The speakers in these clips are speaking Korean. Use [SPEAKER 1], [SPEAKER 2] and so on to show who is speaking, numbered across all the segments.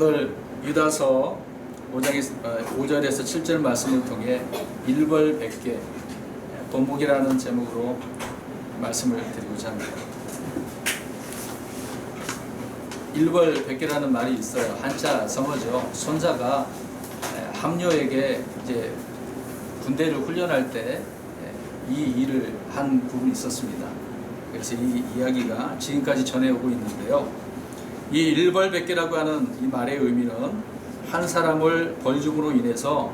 [SPEAKER 1] 오늘 유다서 5절에서 7절 말씀을 통해 일벌백계 본복이라는 제목으로 말씀을 드리고자 합니다. 일벌백계라는 말이 있어요. 한자 성어죠. 손자가 함녀에게 이제 군대를 훈련할 때 이 일을 한 부분이 있었습니다. 그래서 이 이야기가 지금까지 전해오고 있는데요. 이 일벌백계라고 하는 이 말의 의미는 한 사람을 벌줌으로 인해서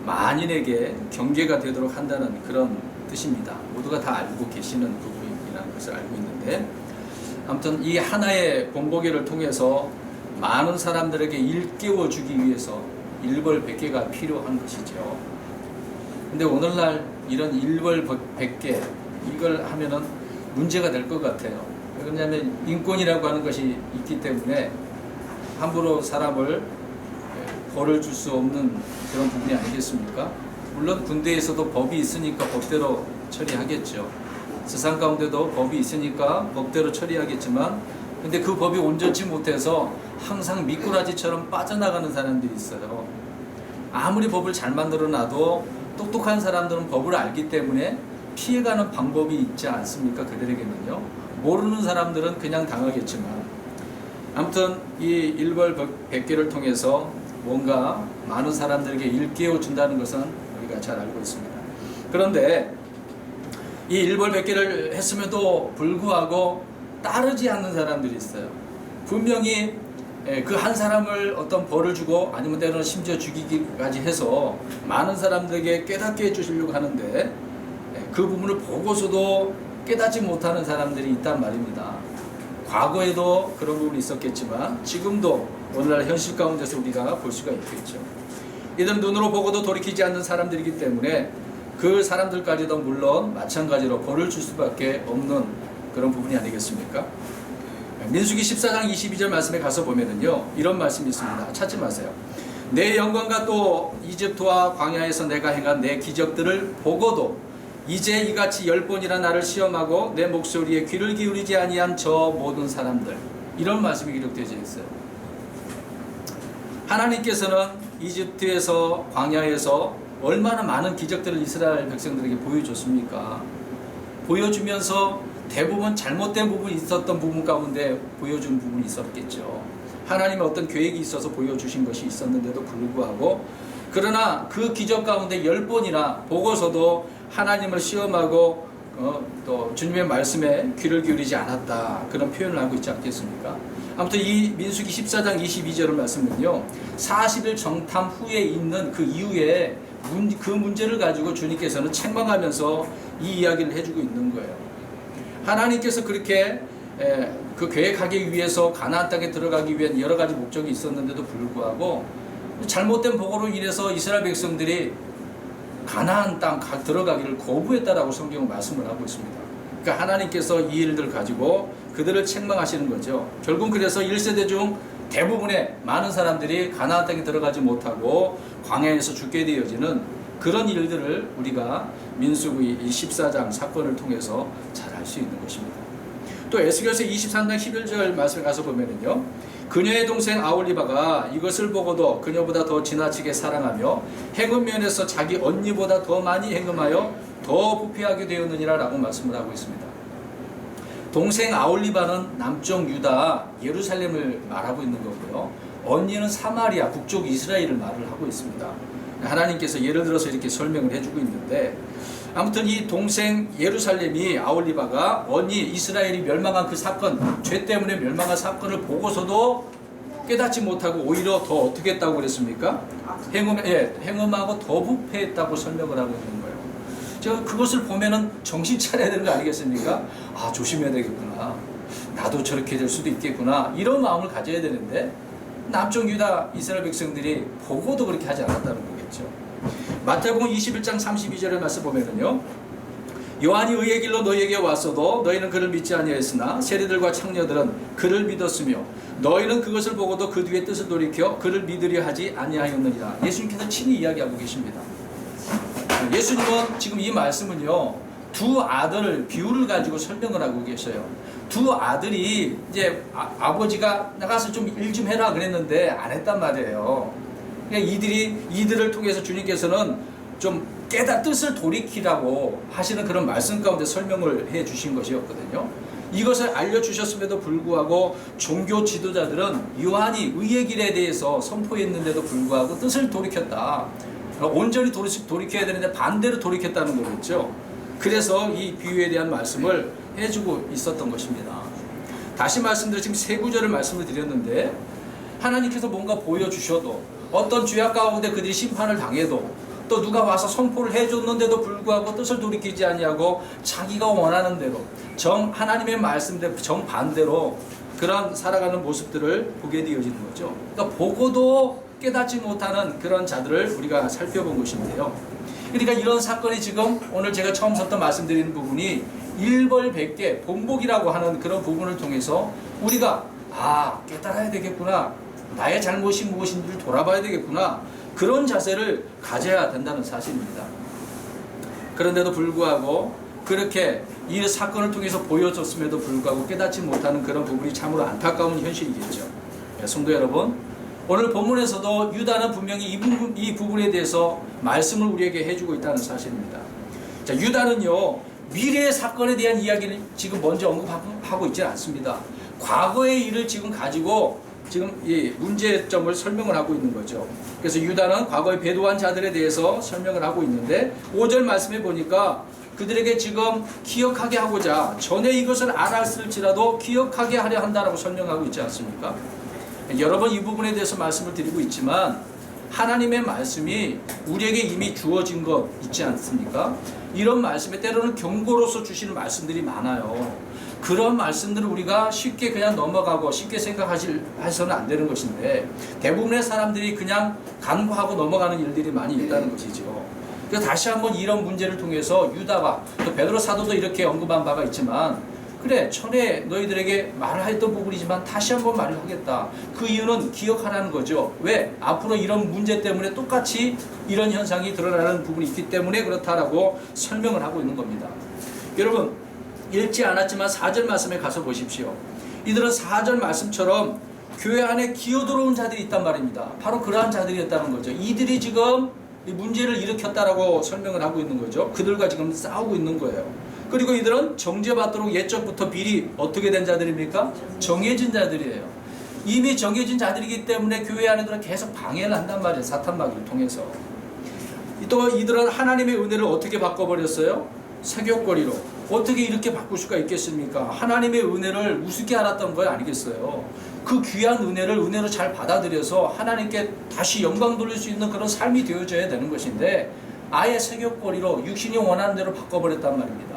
[SPEAKER 1] 만인에게 경계가 되도록 한다는 그런 뜻입니다. 모두가 다 알고 계시는 부분이라는 것을 알고 있는데, 아무튼 이 하나의 본보기를 통해서 많은 사람들에게 일깨워 주기 위해서 일벌백계가 필요한 것이죠. 근데 오늘날 이런 일벌백계 이걸 하면은 문제가 될 것 같아요. 왜냐하면 인권이라고 하는 것이 있기 때문에 함부로 사람을 벌을 줄 수 없는 그런 부분이 아니겠습니까? 물론 군대에서도 법이 있으니까 법대로 처리하겠죠. 세상 가운데도 법이 있으니까 법대로 처리하겠지만, 근데 그 법이 온전치 못해서 항상 미꾸라지처럼 빠져나가는 사람들이 있어요. 아무리 법을 잘 만들어 놔도 똑똑한 사람들은 법을 알기 때문에 피해가는 방법이 있지 않습니까? 그들에게는요. 모르는 사람들은 그냥 당하겠지만, 아무튼 이 일벌백계를 통해서 뭔가 많은 사람들에게 일깨워 준다는 것은 우리가 잘 알고 있습니다. 그런데 이 일벌백계를 했음에도 불구하고 따르지 않는 사람들이 있어요. 분명히 그 한 사람을 어떤 벌을 주고 아니면 때로는 심지어 죽이기까지 해서 많은 사람들에게 깨닫게 해주시려고 하는데, 그 부분을 보고서도 깨닫지 못하는 사람들이 있단 말입니다. 과거에도 그런 부분이 있었겠지만 지금도 오늘날 현실 가운데서 우리가 볼 수가 있겠죠. 이들은 눈으로 보고도 돌이키지 않는 사람들이기 때문에 그 사람들까지도 물론 마찬가지로 벌을 줄 수밖에 없는 그런 부분이 아니겠습니까? 민수기 14장 22절 말씀에 가서 보면은요, 이런 말씀이 있습니다. 찾지 마세요. 내 영광과 또 이집트와 광야에서 내가 행한 내 기적들을 보고도 이제 이같이 10번이나 나를 시험하고 내 목소리에 귀를 기울이지 아니한 저 모든 사람들, 이런 말씀이 기록되어 있어요. 하나님께서는 이집트에서 광야에서 얼마나 많은 기적들을 이스라엘 백성들에게 보여줬습니까? 보여주면서 대부분 잘못된 부분이 있었던 부분 가운데 보여준 부분이 있었겠죠. 하나님의 어떤 계획이 있어서 보여주신 것이 있었는데도 불구하고, 그러나 그 기적 가운데 10번이나 보고서도 하나님을 시험하고 또 주님의 말씀에 귀를 기울이지 않았다, 그런 표현을 하고 있지 않겠습니까? 아무튼 이 민수기 14장 22절 말씀은요, 40일 정탐 후에 있는 그 이후에 그 문제를 가지고 주님께서는 책망하면서 이 이야기를 해주고 있는 거예요. 하나님께서 그렇게 그 계획하기 위해서 가나안 땅에 들어가기 위한 여러 가지 목적이 있었는데도 불구하고 잘못된 보고로 인해서 이스라엘 백성들이 가나안 땅 들어가기를 거부했다라고 성경은 말씀을 하고 있습니다. 그러니까 하나님께서 이 일들을 가지고 그들을 책망하시는 거죠. 결국 그래서 1세대 중 대부분의 많은 사람들이 가나안 땅에 들어가지 못하고 광야에서 죽게 되어지는 그런 일들을 우리가 민수기 14장 사건을 통해서 잘 알 수 있는 것입니다. 또 에스겔서 23장 11절 말씀에 가서 보면은요, 그녀의 동생 아올리바가 이것을 보고도 그녀보다 더 지나치게 사랑하며 행음 면에서 자기 언니보다 더 많이 행음하여 더 부패하게 되었느니라 라고 말씀을 하고 있습니다. 동생 아올리바는 남쪽 유다 예루살렘을 말하고 있는 거고요, 언니는 사마리아 북쪽 이스라엘을 말을 하고 있습니다. 하나님께서 예를 들어서 이렇게 설명을 해주고 있는데, 아무튼 이 동생 예루살렘이 아올리바가 언니 이스라엘이 멸망한 그 사건, 죄 때문에 멸망한 사건을 보고서도 깨닫지 못하고 오히려 더 어떻게 했다고 그랬습니까? 행음하고 더 부패했다고 설명을 하고 있는 거예요. 제가 그것을 보면은 정신 차려야 되는 거 아니겠습니까? 아, 조심해야 되겠구나. 나도 저렇게 될 수도 있겠구나. 이런 마음을 가져야 되는데 남쪽 유다 이스라엘 백성들이 보고도 그렇게 하지 않았다는 거겠죠. 마태복음 21장 32절의 말씀 보면은요, 요한이 의의 길로 너희에게 왔어도 너희는 그를 믿지 아니하였으나 세리들과 창녀들은 그를 믿었으며 너희는 그것을 보고도 그 뒤에 뜻을 돌이켜 그를 믿으려 하지 아니하였느니라. 예수님께서 친히 이야기하고 계십니다. 예수님은 지금 이 말씀은요, 두 아들 비유를 가지고 설명을 하고 계셔요. 두 아들이 이제 아버지가 나가서 좀 일 좀 해라 그랬는데 안 했단 말이에요. 그러니까 이들을 통해서 주님께서는 좀 뜻을 돌이키라고 하시는 그런 말씀 가운데 설명을 해 주신 것이었거든요. 이것을 알려주셨음에도 불구하고 종교 지도자들은 요한이 의의 길에 대해서 선포했는데도 불구하고 뜻을 돌이켰다. 온전히 돌이켜야 되는데 반대로 돌이켰다는 거겠죠. 그래서 이 비유에 대한 말씀을 해주고 있었던 것입니다. 다시 말씀드려 지금 세 구절을 말씀을 드렸는데 하나님께서 뭔가 보여주셔도 어떤 죄악 가운데 그들이 심판을 당해도 또 누가 와서 선포를 해줬는데도 불구하고 뜻을 돌이키지 아니하고 자기가 원하는 대로 하나님의 말씀대로 정반대로 그런 살아가는 모습들을 보게 되어지는 거죠. 그러니까 보고도 깨닫지 못하는 그런 자들을 우리가 살펴본 것인데요. 그러니까 이런 사건이 지금 오늘 제가 처음부터 말씀드리는 부분이 일벌백계 본복이라고 하는 그런 부분을 통해서 우리가 깨달아야 되겠구나, 나의 잘못이 무엇인지를 돌아봐야 되겠구나, 그런 자세를 가져야 된다는 사실입니다. 그런데도 불구하고 그렇게 이 사건을 통해서 보여줬음에도 불구하고 깨닫지 못하는 그런 부분이 참으로 안타까운 현실이겠죠. 성도 여러분, 오늘 본문에서도 유다는 분명히 이 부분에 대해서 말씀을 우리에게 해주고 있다는 사실입니다. 자, 유다는요, 미래의 사건에 대한 이야기를 지금 먼저 언급하고 있지 않습니다. 과거의 일을 지금 가지고 지금 이 문제점을 설명을 하고 있는 거죠. 그래서 유다는 과거에 배도한 자들에 대해서 설명을 하고 있는데 5절 말씀에 보니까 그들에게 지금 기억하게 하고자 전에 이것을 알았을지라도 기억하게 하려 한다라고 설명하고 있지 않습니까? 여러 번 이 부분에 대해서 말씀을 드리고 있지만 하나님의 말씀이 우리에게 이미 주어진 것 있지 않습니까? 이런 말씀에 때로는 경고로서 주시는 말씀들이 많아요. 그런 말씀들을 우리가 쉽게 그냥 넘어가고 쉽게 생각하셔서는 안 되는 것인데 대부분의 사람들이 그냥 간과하고 넘어가는 일들이 많이 있다는 것이죠. 그래서 다시 한번 이런 문제를 통해서 유다가 또 베드로 사도도 이렇게 언급한 바가 있지만 그래, 전에 너희들에게 말을 했던 부분이지만 다시 한번 말을 하겠다. 그 이유는 기억하라는 거죠. 왜? 앞으로 이런 문제 때문에 똑같이 이런 현상이 드러나는 부분이 있기 때문에 그렇다라고 설명을 하고 있는 겁니다. 여러분, 읽지 않았지만 4절 말씀에 가서 보십시오. 이들은 4절 말씀처럼 교회 안에 기어들어온 자들이 있단 말입니다. 바로 그러한 자들이었다는 거죠. 이들이 지금 이 문제를 일으켰다라고 설명을 하고 있는 거죠. 그들과 지금 싸우고 있는 거예요. 그리고 이들은 정죄받도록 예적부터 미리 어떻게 된 자들입니까? 정해진 자들이에요. 이미 정해진 자들이기 때문에 교회 안에들은 계속 방해를 한단 말이에요. 사탄마귀를 통해서. 또 이들은 하나님의 은혜를 어떻게 바꿔버렸어요? 세격거리로. 어떻게 이렇게 바꿀 수가 있겠습니까? 하나님의 은혜를 우습게 알았던 거 아니겠어요? 그 귀한 은혜로 잘 받아들여서 하나님께 다시 영광 돌릴 수 있는 그런 삶이 되어져야 되는 것인데 아예 세격거리로 육신이 원하는 대로 바꿔버렸단 말입니다.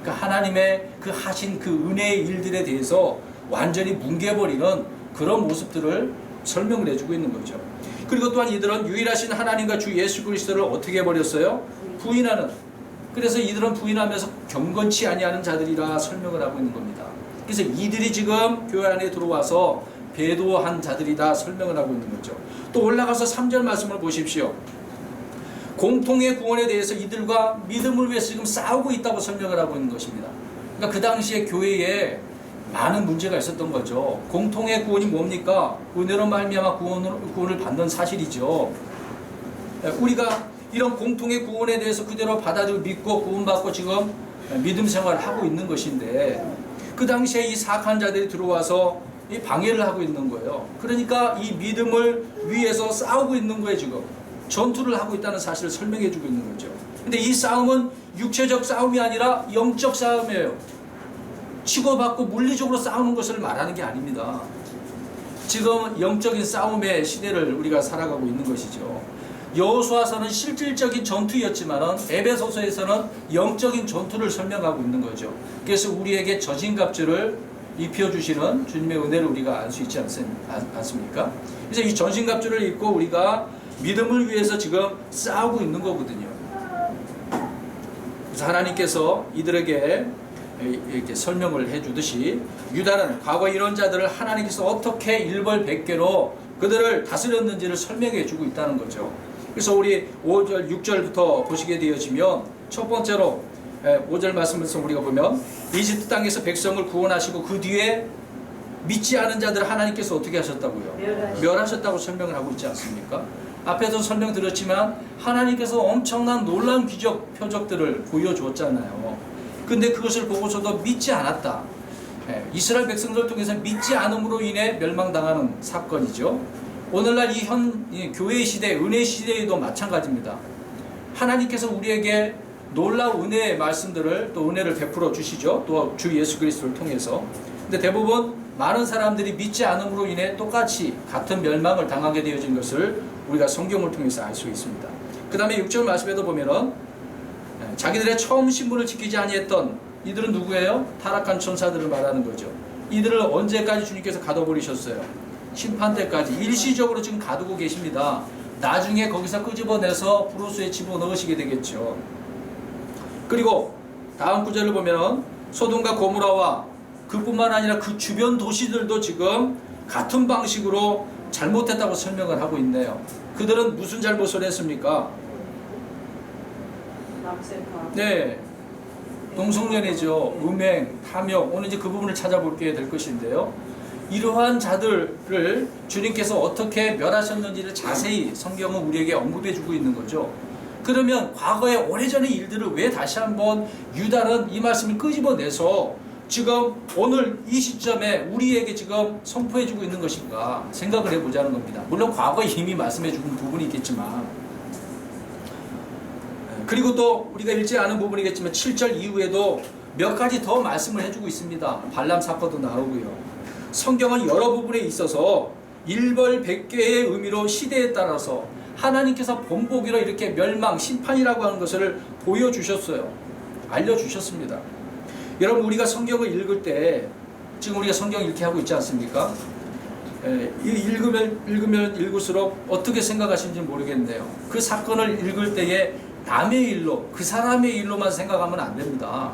[SPEAKER 1] 그러니까 하나님의 그 하신 그 은혜의 일들에 대해서 완전히 뭉개버리는 그런 모습들을 설명을 해주고 있는 거죠. 그리고 또한 이들은 유일하신 하나님과 주 예수 그리스도를 어떻게 해버렸어요? 부인하는. 그래서 이들은 부인하면서 경건치 아니하는 자들이라 설명을 하고 있는 겁니다. 그래서 이들이 지금 교회 안에 들어와서 배도한 자들이다 설명을 하고 있는 거죠. 또 올라가서 3절 말씀을 보십시오. 공통의 구원에 대해서 이들과 믿음을 위해서 지금 싸우고 있다고 설명을 하고 있는 것입니다. 그러니까 그 당시에 교회에 많은 문제가 있었던 거죠. 공통의 구원이 뭡니까? 은혜로 말미암아 구원을 받는 사실이죠. 우리가 이런 공통의 구원에 대해서 그대로 받아들이고 믿고 구원받고 지금 믿음 생활을 하고 있는 것인데 그 당시에 이 사악한 자들이 들어와서 이 방해를 하고 있는 거예요. 그러니까 이 믿음을 위해서 싸우고 있는 거예요. 지금 전투를 하고 있다는 사실을 설명해 주고 있는 거죠. 근데 이 싸움은 육체적 싸움이 아니라 영적 싸움이에요. 치고받고 물리적으로 싸우는 것을 말하는 게 아닙니다. 지금 영적인 싸움의 시대를 우리가 살아가고 있는 것이죠. 여호수아서는 실질적인 전투였지만 에베소서에서는 영적인 전투를 설명하고 있는 거죠. 그래서 우리에게 전신갑주를 입혀주시는 주님의 은혜를 우리가 알 수 있지 않습니까? 그래서 이 전신갑주를 입고 우리가 믿음을 위해서 지금 싸우고 있는 거거든요. 그래서 하나님께서 이들에게 이렇게 설명을 해주듯이 유다는 과거 이런 자들을 하나님께서 어떻게 일벌백계로 그들을 다스렸는지를 설명해 주고 있다는 거죠. 그래서 우리 5절, 6절부터 보시게 되어지면 첫 번째로 5절 말씀에서 우리가 보면 이집트 땅에서 백성을 구원하시고 그 뒤에 믿지 않은 자들을 하나님께서 어떻게 하셨다고요? 멸하셨다고 설명을 하고 있지 않습니까? 앞에도 설명 드렸지만 하나님께서 엄청난 놀라운 기적, 표적들을 보여줬잖아요. 근데 그것을 보고서도 믿지 않았다. 이스라엘 백성들을 통해서 믿지 않음으로 인해 멸망당하는 사건이죠. 오늘날 이 교회 시대, 은혜 시대에도 마찬가지입니다. 하나님께서 우리에게 놀라운 은혜의 말씀들을 또 은혜를 베풀어 주시죠. 또 주 예수 그리스도를 통해서. 근데 대부분 많은 사람들이 믿지 않음으로 인해 똑같이 같은 멸망을 당하게 되어진 것을 우리가 성경을 통해서 알 수 있습니다. 그 다음에 6절 말씀에도 보면은 자기들의 처음 신분을 지키지 아니했던 이들은 누구예요? 타락한 천사들을 말하는 거죠. 이들을 언제까지 주님께서 가둬버리셨어요? 심판 때까지. 일시적으로 지금 가두고 계십니다. 나중에 거기서 끄집어내서 브로스에 집어넣으시게 되겠죠. 그리고 다음 구절을 보면 소돔과 고모라와 그뿐만 아니라 그 주변 도시들도 지금 같은 방식으로 잘못했다고 설명을 하고 있네요. 그들은 무슨 잘못을 했습니까? 네, 동성연애죠. 음행, 탐욕. 오늘 이제 그 부분을 찾아볼게 될 것인데요. 이러한 자들을 주님께서 어떻게 멸하셨는지를 자세히 성경은 우리에게 언급해주고 있는 거죠. 그러면 과거의 오래전의 일들을 왜 다시 한번 유다는 이 말씀을 끄집어내서 지금 오늘 이 시점에 우리에게 지금 선포해주고 있는 것인가 생각을 해보자는 겁니다. 물론 과거에 이미 말씀해주는 부분이 있겠지만, 그리고 또 우리가 읽지 않은 부분이겠지만 7절 이후에도 몇 가지 더 말씀을 해주고 있습니다. 발람 사건도 나오고요. 성경은 여러 부분에 있어서 일벌백계의 의미로 시대에 따라서 하나님께서 본보기로 이렇게 멸망, 심판이라고 하는 것을 보여주셨어요. 알려주셨습니다. 여러분, 우리가 성경을 읽을 때 지금 우리가 성경 읽게 하고 있지 않습니까? 읽으면 읽을수록 어떻게 생각하시는지 모르겠네요. 그 사건을 읽을 때에 남의 일로, 그 사람의 일로만 생각하면 안 됩니다.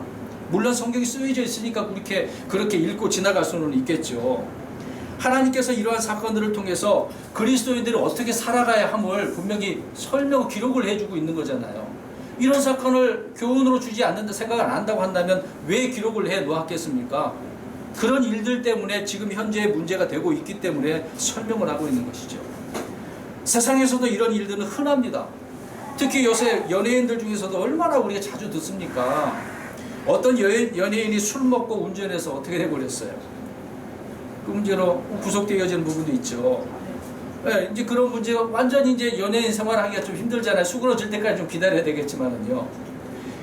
[SPEAKER 1] 물론 성경이 쓰여져 있으니까 그렇게 읽고 지나갈 수는 있겠죠. 하나님께서 이러한 사건들을 통해서 그리스도인들이 어떻게 살아가야 함을 분명히 설명, 기록을 해주고 있는 거잖아요. 이런 사건을 교훈으로 주지 않는다, 생각을 안 한다고 한다면 왜 기록을 해 놓았겠습니까? 그런 일들 때문에 지금 현재 문제가 되고 있기 때문에 설명을 하고 있는 것이죠. 세상에서도 이런 일들은 흔합니다. 특히 요새 연예인들 중에서도 얼마나 우리가 자주 듣습니까? 어떤 연예인이 술 먹고 운전해서 어떻게 돼버렸어요? 그 문제로 구속되어지는 부분도 있죠. 네, 이제 그런 문제가 완전히 이제 연예인 생활하기가 좀 힘들잖아요. 수그러질 때까지 좀 기다려야 되겠지만은요.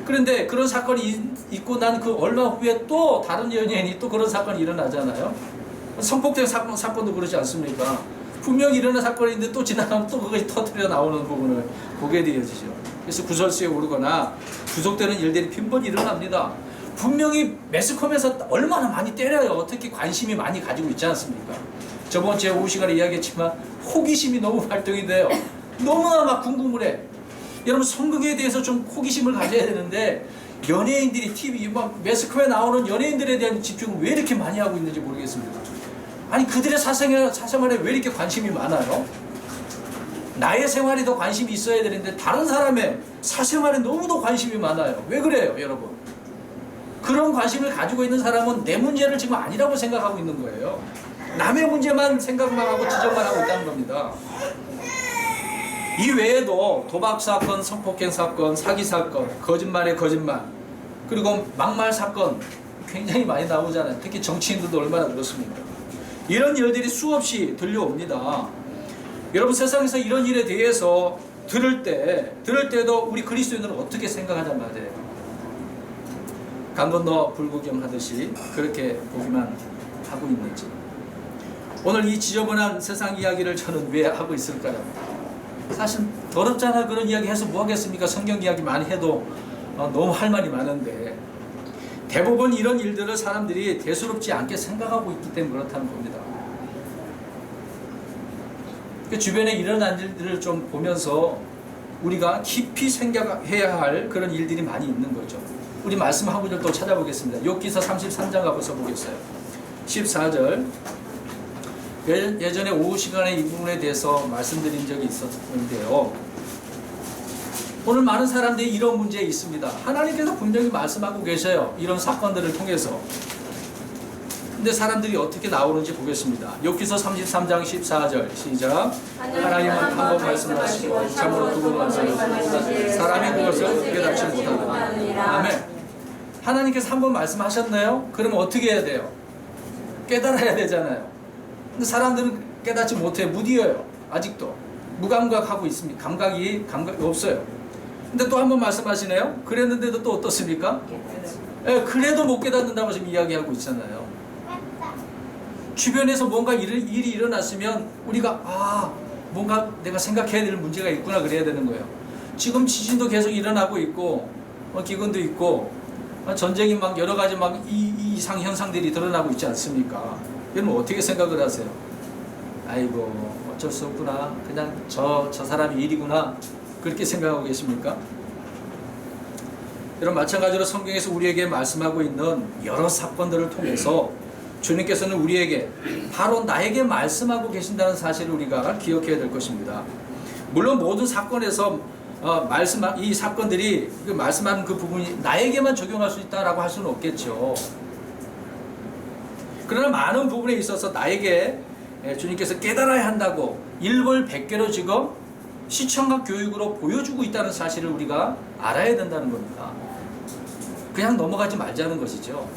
[SPEAKER 1] 그런데 그런 사건이 있고 난 그 얼마 후에 또 다른 연예인이 또 그런 사건이 일어나잖아요. 성폭행 사건도 그렇지 않습니까? 분명히 일어난 사건인데 또 지나가면 또 그것이 터뜨려 나오는 부분을 보게 되어지죠. 그래서 구설수에 오르거나 구속되는 일들이 빈번히 일어납니다. 분명히 매스컴에서 얼마나 많이 때려요. 특히 관심이 많이 가지고 있지 않습니까? 저번 주에 오후 시간에 이야기했지만 호기심이 너무 발동이 돼요. 너무나 막 궁금을 해. 여러분, 성경에 대해서 좀 호기심을 가져야 되는데 연예인들이 TV, 막 매스컴에 나오는 연예인들에 대한 집중을 왜 이렇게 많이 하고 있는지 모르겠습니다. 아니, 그들의 사생활에 왜 이렇게 관심이 많아요? 나의 생활에 더 관심이 있어야 되는데 다른 사람의 사생활에 너무도 관심이 많아요. 왜 그래요, 여러분? 그런 관심을 가지고 있는 사람은 내 문제를 지금 아니라고 생각하고 있는 거예요. 남의 문제만 생각만 하고 지적만 하고 있다는 겁니다. 이 외에도 도박 사건, 성폭행 사건, 사기 사건, 거짓말의 거짓말, 그리고 막말 사건 굉장히 많이 나오잖아요. 특히 정치인들도 얼마나 그렇습니까? 이런 일들이 수없이 들려옵니다. 여러분, 세상에서 이런 일에 대해서 들을 때도 우리 그리스도인들은 어떻게 생각하단 말이에요? 강 건너 불구경하듯이 그렇게 보기만 하고 있는지. 오늘 이 지저분한 세상 이야기를 저는 왜 하고 있을까요? 사실 더럽잖아. 그런 이야기 해서 뭐 하겠습니까? 성경 이야기 많이 해도 너무 할 말이 많은데 대부분 이런 일들을 사람들이 대수롭지 않게 생각하고 있기 때문에 그렇다는 겁니다. 그 주변에 일어난 일들을 좀 보면서 우리가 깊이 생각해야 할 그런 일들이 많이 있는 거죠. 우리 말씀하고 또 찾아보겠습니다. 욥기서 33장 가서 보겠어요. 14절. 예전에 오후 시간에 이 부분에 대해서 말씀드린 적이 있었는데요. 오늘 많은 사람들이 이런 문제에 있습니다. 하나님께서 분명히 말씀하고 계셔요. 이런 사건들을 통해서. 근데 사람들이 어떻게 나오는지 보겠습니다. 욥기서 33장 14절 시작. 하나님은 한 번 말씀하시고 참으로 두 번 말씀하시고 사람이 그것을 깨닫지 못하더라. 아멘. 하나님께서 한 번 말씀하셨나요? 그러면 어떻게 해야 돼요? 깨달아야 되잖아요. 근데 사람들은 깨닫지 못해 무디어요. 아직도 무감각하고 있습니다. 감각이 없어요. 근데 또 한 번 말씀하시네요. 그랬는데도 또 어떻습니까? 그래도 못 깨닫는다고 지금 이야기하고 있잖아요. 주변에서 뭔가 일이 일어났으면 우리가 뭔가 내가 생각해야 될 문제가 있구나 그래야 되는 거예요. 지금 지진도 계속 일어나고 있고 기근도 있고 전쟁이 막 여러 가지 막 이상 현상들이 드러나고 있지 않습니까? 여러분 어떻게 생각을 하세요? 아이고 어쩔 수 없구나. 그냥 저 사람이 일이구나. 그렇게 생각하고 계십니까? 여러분 마찬가지로 성경에서 우리에게 말씀하고 있는 여러 사건들을 통해서 주님께서는 우리에게 바로 나에게 말씀하고 계신다는 사실을 우리가 기억해야 될 것입니다. 물론 모든 사건에서 이 사건들이 말씀하는 그 부분이 나에게만 적용할 수 있다라고 할 수는 없겠죠. 그러나 많은 부분에 있어서 나에게 주님께서 깨달아야 한다고 일벌백계로 지금 시청각 교육으로 보여주고 있다는 사실을 우리가 알아야 된다는 겁니다. 그냥 넘어가지 말자는 것이죠.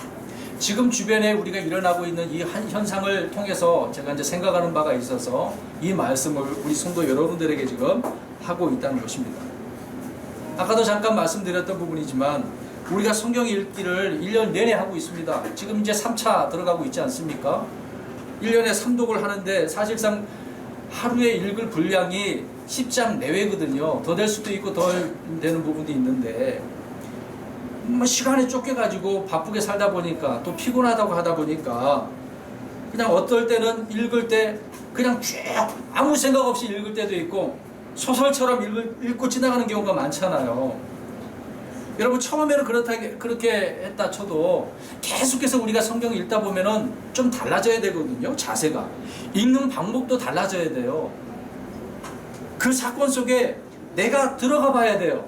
[SPEAKER 1] 지금 주변에 우리가 일어나고 있는 이 현상을 통해서 제가 이제 생각하는 바가 있어서 이 말씀을 우리 성도 여러분들에게 지금 하고 있다는 것입니다. 아까도 잠깐 말씀드렸던 부분이지만 우리가 성경 읽기를 1년 내내 하고 있습니다. 지금 이제 3차 들어가고 있지 않습니까? 1년에 3독을 하는데 사실상 하루에 읽을 분량이 10장 내외거든요. 더 될 수도 있고 덜 되는 부분도 있는데 시간에 쫓겨가지고 바쁘게 살다 보니까 또 피곤하다고 하다 보니까 그냥 어떨 때는 읽을 때 그냥 쭉 아무 생각 없이 읽을 때도 있고 소설처럼 읽고 지나가는 경우가 많잖아요. 여러분 처음에는 그렇게 했다 쳐도 계속해서 우리가 성경 읽다 보면은 좀 달라져야 되거든요. 자세가. 읽는 방법도 달라져야 돼요. 그 사건 속에 내가 들어가 봐야 돼요.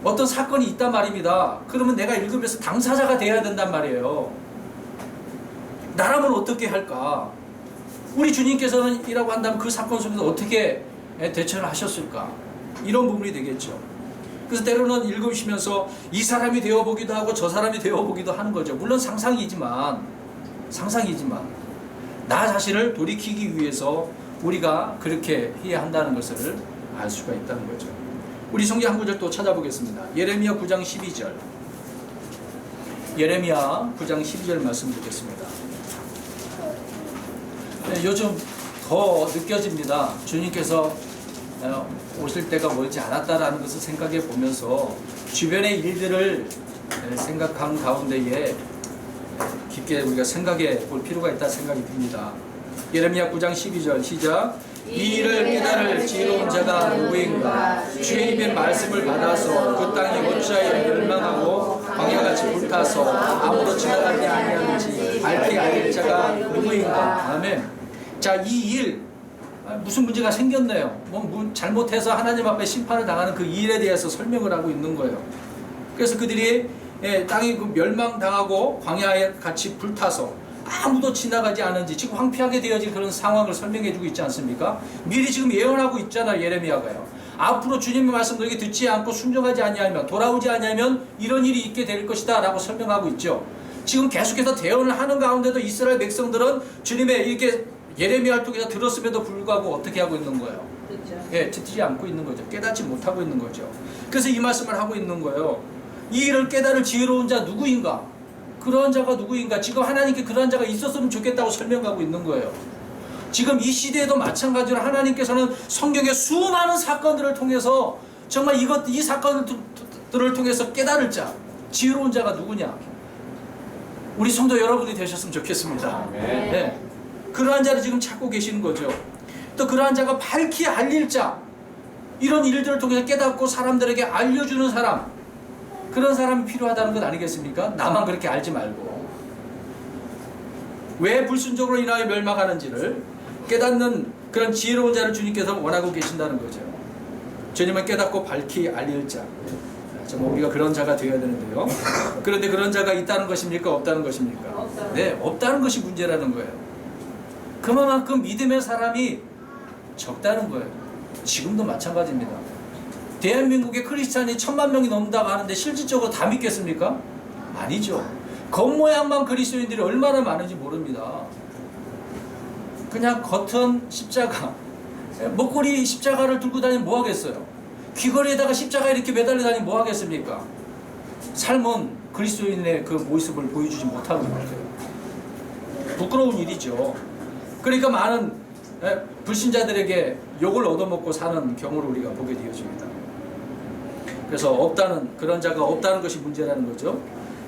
[SPEAKER 1] 어떤 사건이 있단 말입니다. 그러면 내가 읽으면서 당사자가 돼야 된단 말이에요. 나라면 어떻게 할까? 우리 주님께서는 이라고 한다면 그 사건 속에서 어떻게 대처를 하셨을까? 이런 부분이 되겠죠. 그래서 때로는 읽으시면서 이 사람이 되어보기도 하고 저 사람이 되어보기도 하는 거죠. 물론 상상이지만 나 자신을 돌이키기 위해서 우리가 그렇게 해야 한다는 것을 알 수가 있다는 거죠. 우리 성경 한 구절 또 찾아보겠습니다. 예레미야 9장 12절. 예레미야 9장 12절 말씀 드리겠습니다. 요즘 더 느껴집니다. 주님께서 오실 때가 멀지 않았다라는 것을 생각해 보면서 주변의 일들을 생각한 가운데에 깊게 우리가 생각해 볼 필요가 있다 생각이 듭니다. 예레미야 9장 12절 시작. 이 일을 깨달을 지혜로운 자가 누구인가? 주의 입의 말씀을 받아서 그 땅이 어찌하여 멸망하고 광야같이 불타서 아무도 지나가지 아니하는지 밝게 알릴 자가 누구인가? 아멘. 자, 이 일 무슨 문제가 생겼네요. 잘못해서 하나님 앞에 심판을 당하는 그 일에 대해서 설명을 하고 있는 거예요. 그래서 그들이 땅이 멸망당하고 광야에 같이 불타서 아무도 지나가지 않은지 지금 황폐하게 되어진 그런 상황을 설명해주고 있지 않습니까? 미리 지금 예언하고 있잖아요. 예레미야가요. 앞으로 주님의 말씀들에게 듣지 않고 순종하지 아니하면 돌아오지 아니하면 이런 일이 있게 될 것이다 라고 설명하고 있죠. 지금 계속해서 대언을 하는 가운데도 이스라엘 백성들은 주님의 이렇게 예레미야를 통해서 들었음에도 불구하고 어떻게 하고 있는 거예요? 듣지 않고 있는 거죠. 깨닫지 못하고 있는 거죠. 그래서 이 말씀을 하고 있는 거예요. 이 일을 깨달을 지혜로운 자 누구인가? 그런 자가 누구인가? 지금 하나님께 그런 자가 있었으면 좋겠다고 설명하고 있는 거예요. 지금 이 시대에도 마찬가지로 하나님께서는 성경의 수많은 사건들을 통해서 정말 이 사건들을 통해서 깨달을 자, 지혜로운 자가 누구냐? 우리 성도 여러분이 되셨으면 좋겠습니다. 네. 그러한 자를 지금 찾고 계시는 거죠. 또 그러한 자가 밝히 알릴 자, 이런 일들을 통해서 깨닫고 사람들에게 알려주는 사람, 그런 사람이 필요하다는 것 아니겠습니까? 나만 그렇게 알지 말고 왜 불순종으로 인하여 멸망하는지를 깨닫는 그런 지혜로운 자를 주님께서 원하고 계신다는 거죠. 주님은 깨닫고 밝히 알릴 자. 정말 우리가 그런 자가 되어야 되는데요. 그런데 그런 자가 있다는 것입니까? 없다는 것입니까? 네, 없다는 것이 문제라는 거예요. 그만큼 믿음의 사람이 적다는 거예요. 지금도 마찬가지입니다. 대한민국의 크리스찬이 1000만 명이 넘는다고 하는데 실질적으로 다 믿겠습니까? 아니죠. 겉모양만 그리스도인들이 얼마나 많은지 모릅니다. 그냥 겉은 십자가, 목걸이 십자가를 들고 다니면 뭐 하겠어요? 귀걸이에다가 십자가 이렇게 매달려 다니면 뭐 하겠습니까? 삶은 그리스도인의 그 모습을 보여주지 못하고 있는 거예요. 부끄러운 일이죠. 그러니까 많은 불신자들에게 욕을 얻어먹고 사는 경우를 우리가 보게 되어집니다. 그래서 없다는, 그런 자가 없다는 것이 문제라는 거죠.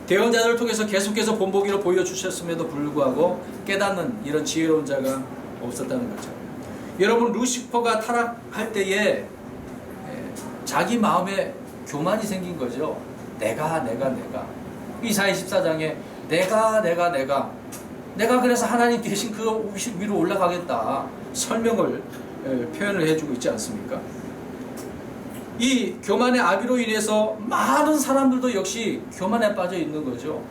[SPEAKER 1] 대언자들을 통해서 계속해서 본보기를 보여주셨음에도 불구하고 깨닫는 이런 지혜로운 자가 없었다는 거죠. 여러분, 루시퍼가 타락할 때에 자기 마음에 교만이 생긴 거죠. 내가 이사야 14장에 내가 그래서 하나님 계신 그 위로 올라가겠다 설명을 표현을 해주고 있지 않습니까? 이 교만의 아비로 인해서 많은 사람들도 역시 교만에 빠져 있는 거죠.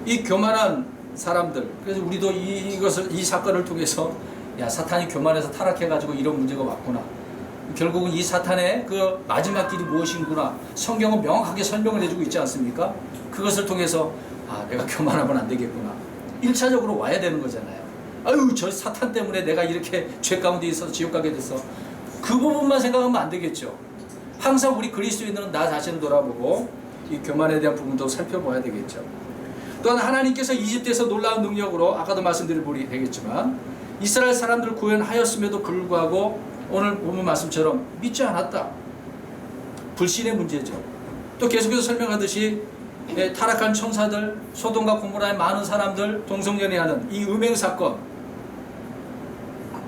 [SPEAKER 1] 이 교만한 사람들, 그래서 우리도 이 사건을 통해서 야, 사탄이 교만해서 타락해가지고 이런 문제가 왔구나. 결국은 이 사탄의 그 마지막 길이 무엇인구나. 성경은 명확하게 설명을 해주고 있지 않습니까? 그것을 통해서 아, 내가 교만하면 안 되겠구나. 1차적으로 와야 되는 거잖아요. 아유, 저 사탄 때문에 내가 이렇게 죄 가운데 있어서 지옥 가게 됐어. 그 부분만 생각하면 안 되겠죠. 항상 우리 그리스도인들은 나 자신을 돌아보고 이 교만에 대한 부분도 살펴봐야 되겠죠. 또한 하나님께서 이집트에서 놀라운 능력으로 아까도 말씀드린 되겠지만 이스라엘 사람들을 구원하였음에도 불구하고 오늘 본문 말씀처럼 믿지 않았다. 불신의 문제죠. 또 계속해서 설명하듯이 타락한 천사들, 소돔과 고모라의 많은 사람들 동성연애하는 이 음행 사건,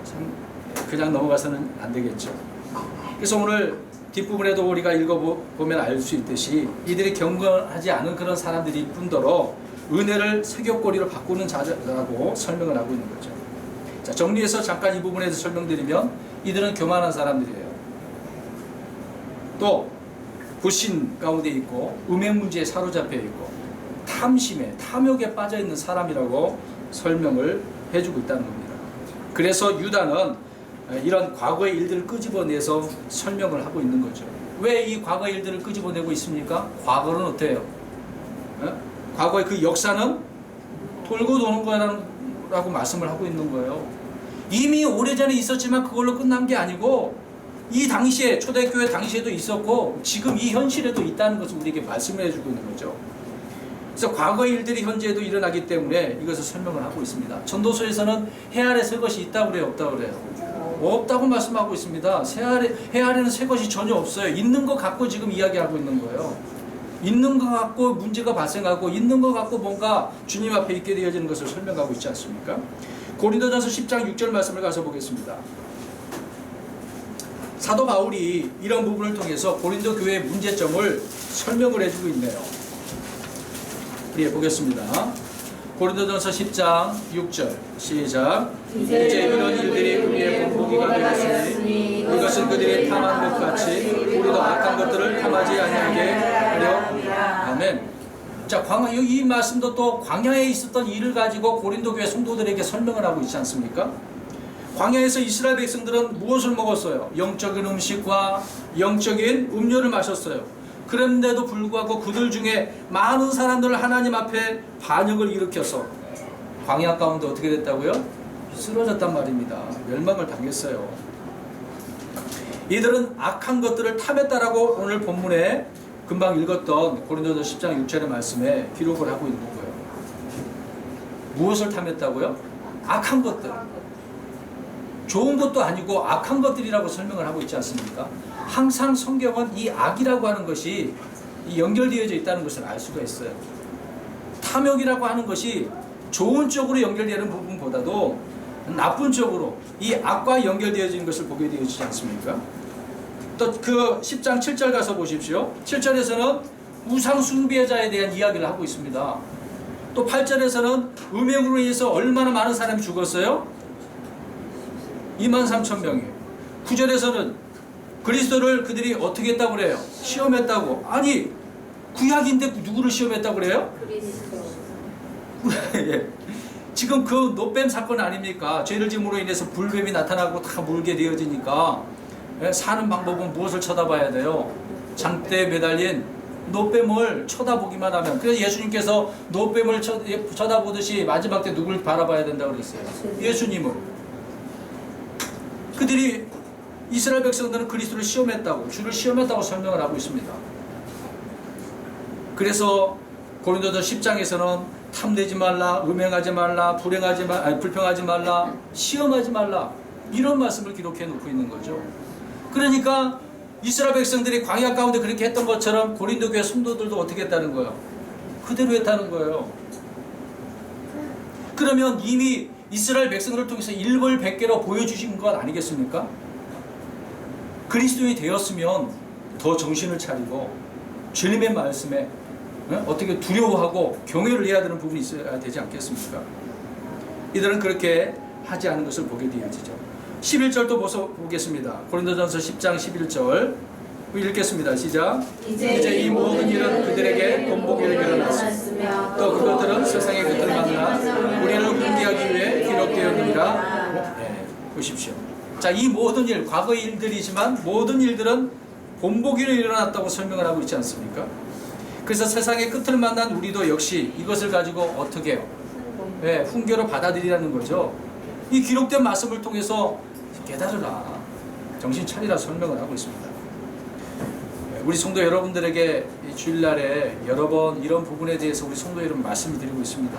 [SPEAKER 1] 참 그냥 넘어가서는 안 되겠죠. 그래서 오늘 뒷부분에도 우리가 읽어보면 알 수 있듯이 이들이 경건하지 않은 그런 사람들이 뿐더러 은혜를 세격고리로 바꾸는 자라고 설명을 하고 있는 거죠. 자, 정리해서 잠깐 이 부분에서 설명드리면 이들은 교만한 사람들이에요. 또 불신 가운데 있고 음행 문제에 사로잡혀 있고 탐심에 탐욕에 빠져 있는 사람이라고 설명을 해주고 있다는 겁니다. 그래서 유다는 이런 과거의 일들을 끄집어내서 설명을 하고 있는 거죠. 왜 이 과거의 일들을 끄집어내고 있습니까? 과거는 어때요? 과거의 그 역사는 돌고 도는 거라고 말씀을 하고 있는 거예요. 이미 오래전에 있었지만 그걸로 끝난 게 아니고 이 당시에 초대교회 당시에도 있었고 지금 이 현실에도 있다는 것을 우리에게 말씀을 해주고 있는 거죠. 그래서 과거의 일들이 현재에도 일어나기 때문에 이것을 설명을 하고 있습니다. 전도서에서는 해 아래 새 것이 있다고 그래요? 없다고 그래요? 없다고 말씀하고 있습니다. 해 아래는 새 것이 전혀 없어요. 있는 거 갖고 지금 이야기하고 있는 거예요. 있는 거 갖고 문제가 발생하고 있는 거 갖고 뭔가 주님 앞에 있게 되어지는 것을 설명하고 있지 않습니까? 고린도전서 10장 6절 말씀을 가서 보겠습니다. 사도 바울이 이런 부분을 통해서 고린도 교회의 문제점을 설명을 해주고 있네요. 예, 보겠습니다. 고린도전서 10장 6절 시작. 이제 이런 일들이 우리의 본보기가 되었으니 이것은 그들의 탐한 것 같이 우리도 악한 것들을 탐하지 아니하게 하려. 아멘. 자, 이 말씀도 또 광야에 있었던 일을 가지고 고린도 교회 성도들에게 설명을 하고 있지 않습니까? 광야에서 이스라엘 백성들은 무엇을 먹었어요? 영적인 음식과 영적인 음료를 마셨어요. 그런데도 불구하고 그들 중에 많은 사람들을 하나님 앞에 반역을 일으켜서 광야 가운데 어떻게 됐다고요? 쓰러졌단 말입니다. 멸망을 당했어요. 이들은 악한 것들을 탐했다라고 오늘 본문에 금방 읽었던 고린도전서 10장 6절의 말씀에 기록을 하고 있는 거예요. 무엇을 탐했다고요? 악한 것들. 좋은 것도 아니고 악한 것들이라고 설명을 하고 있지 않습니까? 항상 성경은 이 악이라고 하는 것이 연결되어져 있다는 것을 알 수가 있어요. 탐욕이라고 하는 것이 좋은 쪽으로 연결되는 부분보다도 나쁜 쪽으로 이 악과 연결되어진 것을 보게 되어지지 않습니까? 또 그 10장 7절 가서 보십시오. 7절에서는 우상 숭배자에 대한 이야기를 하고 있습니다. 또 8절에서는 음행으로 인해서 얼마나 많은 사람이 죽었어요? 23,000명이에요. 9절에서는 그리스도를 그들이 어떻게 했다고 그래요? 시험했다고. 아니 구약인데 누구를 시험했다고 그래요?
[SPEAKER 2] 그리스도.
[SPEAKER 1] 예. 지금 그 노뱀 사건 아닙니까? 죄를 지음으로 인해서 불뱀이 나타나고 다 물게 되어지니까 사는 방법은 무엇을 쳐다봐야 돼요? 장대에 매달린 노뱀을 쳐다보기만 하면. 그래서 예수님께서 노뱀을 쳐다보듯이 마지막 때 누굴 바라봐야 된다고 그랬어요? 예수님을. 그들이 이스라엘 백성들은 그리스도를 시험했다고, 주를 시험했다고 설명을 하고 있습니다. 그래서 고린도서 10장에서는 탐내지 말라, 음행하지 말라, 불평하지 말라, 시험하지 말라, 이런 말씀을 기록해 놓고 있는 거죠. 그러니까 이스라엘 백성들이 광야 가운데 그렇게 했던 것처럼 고린도 교회 성도들도 어떻게 했다는 거예요? 그대로 했다는 거예요. 그러면 이미 이스라엘 백성들을 통해서 일벌백계로 보여주신 것 아니겠습니까? 그리스도인이 되었으면 더 정신을 차리고 주님의 말씀에 어떻게 두려워하고 경외를 해야 되는 부분이 있어야 되지 않겠습니까? 이들은 그렇게 하지 않은 것을 보게 되어지죠. 11절도 보겠습니다. 고린도전서 10장 11절 읽겠습니다. 시작. 이제 이 모든 일은 그들에게 본보기를 일어났으며 또 그것들은 세상의 끝을 만나 우리를 훈계하기 위해 기록되었느니라. 네, 보십시오. 자, 이 모든 일, 과거의 일들이지만 모든 일들은 본보기로 일어났다고 설명을 하고 있지 않습니까? 그래서 세상의 끝을 만난 우리도 역시 이것을 가지고 어떻게 해요? 네, 훈계로 받아들이라는 거죠. 이 기록된 말씀을 통해서 깨달으라, 정신 차리라 설명을 하고 있습니다. 우리 성도 여러분들에게 이 주일날에 여러 번 이런 부분에 대해서 우리 성도 여러분 말씀을 드리고 있습니다.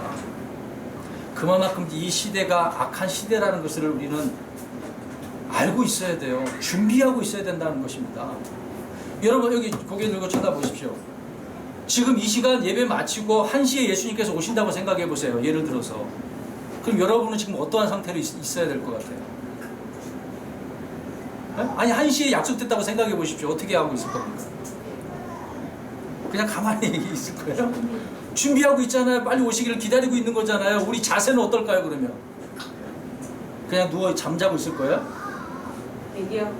[SPEAKER 1] 그만큼 이 시대가 악한 시대라는 것을 우리는 알고 있어야 돼요. 준비하고 있어야 된다는 것입니다. 여러분 여기 고개 들고 쳐다보십시오. 지금 이 시간 예배 마치고 1시에 예수님께서 오신다고 생각해 보세요. 예를 들어서. 그럼 여러분은 지금 어떠한 상태로 있어야 될 것 같아요? 아니 1시에 약속됐다고 생각해 보십시오. 어떻게 하고 있을 겁니까? 그냥 가만히 있을 거예요? 준비하고 있잖아요. 빨리 오시기를 기다리고 있는 거잖아요. 우리 자세는 어떨까요 그러면? 그냥 누워 잠자고 있을 거예요?
[SPEAKER 2] 대기요.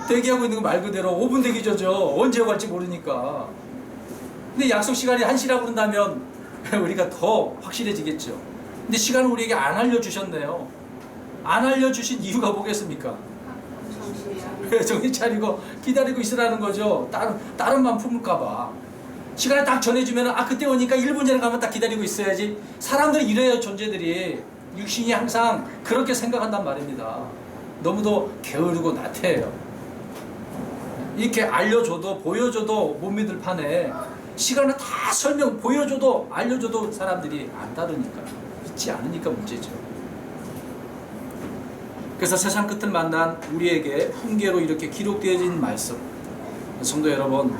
[SPEAKER 1] 대기하고 있는 거 말 그대로 5분 대기죠. 언제 갈지 모르니까. 근데 약속 시간이 1시라고 그런다면 우리가 더 확실해지겠죠. 근데 시간을 우리에게 안 알려주셨네요. 안 알려주신 이유가 뭐겠습니까? 정신 차리고 기다리고 있으라는 거죠. 다른 맘 품을까봐. 시간에 딱 전해주면 그때 오니까 1분 전에 가면 딱 기다리고 있어야지. 사람들이 이래요. 존재들이. 육신이 항상 그렇게 생각한단 말입니다. 너무도 게으르고 나태해요. 이렇게 알려줘도 보여줘도 못 믿을 판에 시간을 다 보여줘도 알려줘도 사람들이 안 따르니까, 믿지 않으니까 문제죠. 그래서 세상 끝을 만난 우리에게 훈계로 이렇게 기록되어진 말씀, 성도 여러분,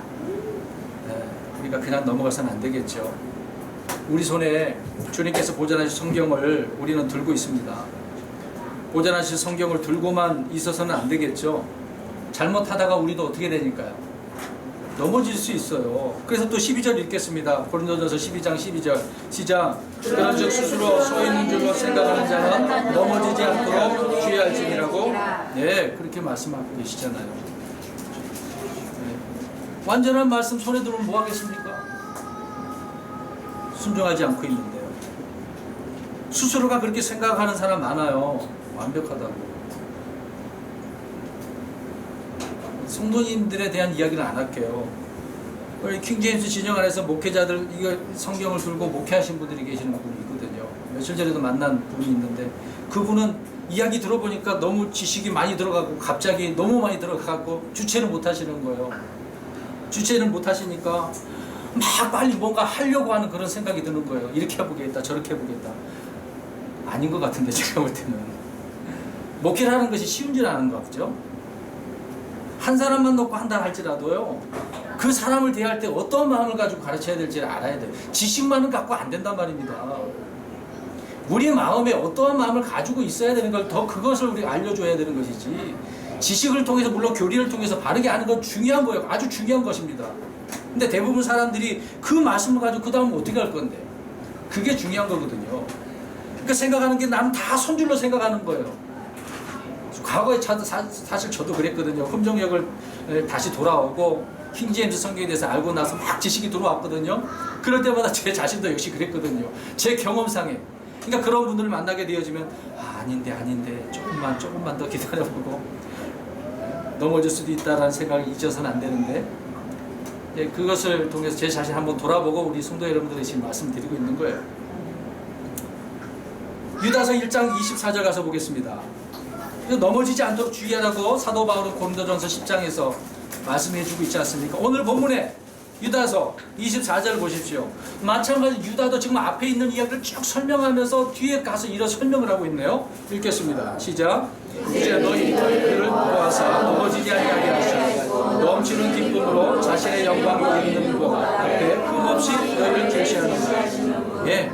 [SPEAKER 1] 우리가 그냥 넘어가서는 안 되겠죠. 우리 손에 주님께서 보존하신 성경을 우리는 들고 있습니다. 보존하신 성경을 들고만 있어서는 안 되겠죠. 잘못하다가 우리도 어떻게 되니까요? 넘어질 수 있어요. 그래서 또 12절 읽겠습니다. 고린도전서 12장 12절 시작. 그런즉 스스로 서 있는 줄로 생각하는 자는 넘어지지 않도록 주의할지니라고. 네, 그렇게 말씀하고 계시잖아요. 네. 완전한 말씀 손에 들면 뭐 하겠습니까? 순종하지 않고 있는데요. 스스로가 그렇게 생각하는 사람 많아요. 완벽하다고. 성도님들에 대한 이야기는 안 할게요. 우리 킹제임스 진영 안에서 목회자들 이거 성경을 들고 목회하신 분들이 계시는 분이 있거든요. 며칠 전에도 만난 분이 있는데 그분은 이야기 들어보니까 너무 지식이 많이 들어가고 갑자기 너무 많이 들어가고 주체를 못 하시는 거예요. 주체를 못 하시니까 막 빨리 뭔가 하려고 하는 그런 생각이 드는 거예요. 이렇게 해보겠다 저렇게 해보겠다. 아닌 것 같은데 제가 볼 때는. 목회를 하는 것이 쉬운 줄 아는 거 같죠? 한 사람만 놓고 한다 할지라도요, 그 사람을 대할 때 어떤 마음을 가지고 가르쳐야 될지를 알아야 돼요. 지식만은 갖고 안 된단 말입니다. 우리 마음에 어떠한 마음을 가지고 있어야 되는 걸 더 그것을 우리가 알려줘야 되는 것이지, 지식을 통해서 물론 교리를 통해서 바르게 하는 건 중요한 거예요. 아주 중요한 것입니다. 근데 대부분 사람들이 그 말씀을 가지고 그 다음 어떻게 할 건데, 그게 중요한 거거든요. 그러니까 생각하는 게 나는 다 손줄로 생각하는 거예요. 과거에 사실 저도 그랬거든요. 흠정역을 다시 돌아오고 킹제임스 성경에 대해서 알고 나서 막 지식이 들어왔거든요. 그럴 때마다 제 자신도 역시 그랬거든요. 제 경험상에. 그러니까 그런 분들을 만나게 되어지면 아닌데 조금만 더 기다려보고 넘어질 수도 있다라는 생각이 잊어서는 안 되는데 그것을 통해서 제 자신 한번 돌아보고 우리 성도 여러분들에게 지금 말씀드리고 있는 거예요. 유다서 1장 24절 가서 보겠습니다. 넘어지지 않도록 주의하라고 사도 바울은 고린도전서 10장에서 말씀해주고 있지 않습니까? 오늘 본문에 유다서 24절 보십시오. 마찬가지 유다도 지금 앞에 있는 이야기를 쭉 설명하면서 뒤에 가서 이런 설명을 하고 있네요. 읽겠습니다. 시작. 이제 너희를 보아사 넘어지지 아니하게 하시고 넘치는 기쁨으로 자신의 영광을 입는 것 앞에 흠없이 너희를 제시하는. 예.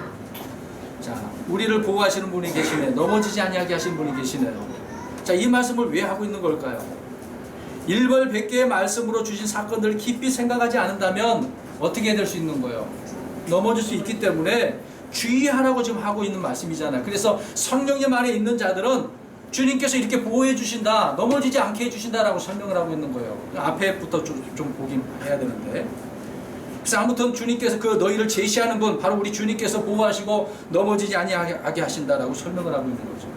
[SPEAKER 1] 자, 우리를 보호하시는 분이 계시네. 넘어지지 아니하게 하시는 분이 계시네요. 자, 이 말씀을 왜 하고 있는 걸까요? 일벌백계의 말씀으로 주신 사건들을 깊이 생각하지 않는다면 어떻게 될 수 있는 거예요? 넘어질 수 있기 때문에 주의하라고 지금 하고 있는 말씀이잖아요. 그래서 성령님 안에 있는 자들은 주님께서 이렇게 보호해 주신다, 넘어지지 않게 해 주신다라고 설명을 하고 있는 거예요. 앞에부터 좀 보긴 해야 되는데. 그래서 아무튼 주님께서 그 너희를 제시하는 분, 바로 우리 주님께서 보호하시고 넘어지지 아니하게 하신다라고 설명을 하고 있는 거죠.